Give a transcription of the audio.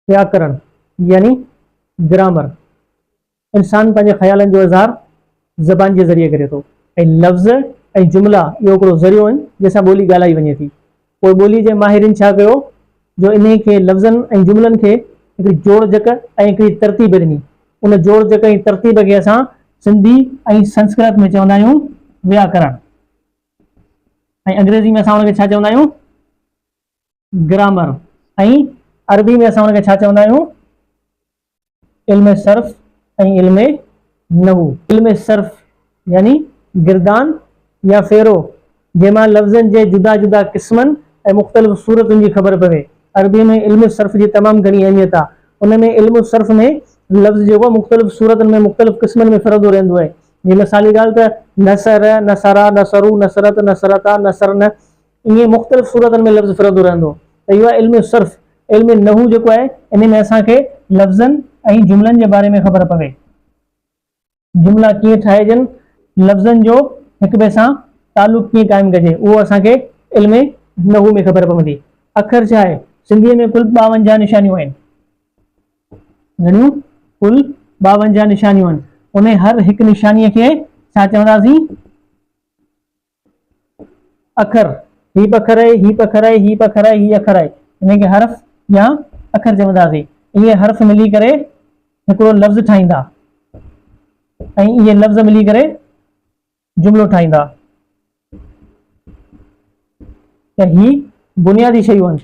व्याकरण यानी ग्रामर। इंसान पंहिंजे ख़्यालनि जो इज़हार ज़बान के ज़रिए करे थो ऐं लफ़्ज़ ऐं जुमला इहो हिकिड़ो ज़रियो आहिनि जंहिंसां ॿोली ॻाल्हाई वञे थी। पोइ ॿोली जे माहिरनि छा कयो जो इन खे लफ़्ज़नि ऐं जुमलनि खे हिकिड़ी जोड़ जक ऐं हिकिड़ी तरतीब ॾिनी। उन जोड़ जक ऐं तरतीब खे असां सिंधी ऐं संस्कृत में चवंदा आहियूं व्याकरण ऐं अंग्रेज़ी में असां उनखे छा चवंदा आहियूं ग्रामर ऐं अरबी में असां उनखे छा चवंदा आहियूं इल्म सर्फ़ ऐं इल्म नहू। इल्म सर्फ़ यानी गिरदान या फेरो जंहिंमां लफ़्ज़नि जे जुदा जुदा क़िस्मनि ऐं मुख़्तलिफ़ सूरतुनि जी ख़बर पवे। अरबी में इल्म सर्फ़ जी तमामु घणी अहमियत आहे। उन में इल्म सर्फ़ में लफ़्ज़ जेको मुख़्तलिफ़ सूरतुनि में मुख़्तलिफ़ क़िस्मनि में फ़िरंदो रहंदो आहे। जीअं मिसाली ॻाल्हि त नसर नसरा नसरू नसरत नसरता नसरन ईअं मुख़्तलिफ़ सूरतुनि में लफ़्ज़ फ़िरंदो रहंदो त इहो आहे इल्म सर्फ़। इल्म नहू जेको आहे इन में असांखे लफ़्ज़नि ऐं जुमलनि जे बारे में ख़बर पवे। जुमला कीअं ठाहिजनि लफ़्ज़नि जो हिक ॿिए सां तालुक़ कीअं क़ाइमु कजे उहो असांखे इल्म नहू में ख़बर पवंदी। अखर छा आहे सिंधीअ में कुल 52 निशानियूं आहिनि। घणियूं कुल 52 निशानियूं आहिनि। उन हर हिकु निशानीअ खे छा चवंदासीं अखर। ही अखर आहे ही अखर आहे ही अखर आहे ही अखर आहे इन खे हर्फ़ या अखर चवंदासीं। इहे हर्फ़ मिली करे हिकिड़ो लफ़्ज़ ठाहींदा ऐं इहे लफ़्ज़ मिली करे जुमिलो ठाहींदा। त ही बुनियादी शयूं आहिनि।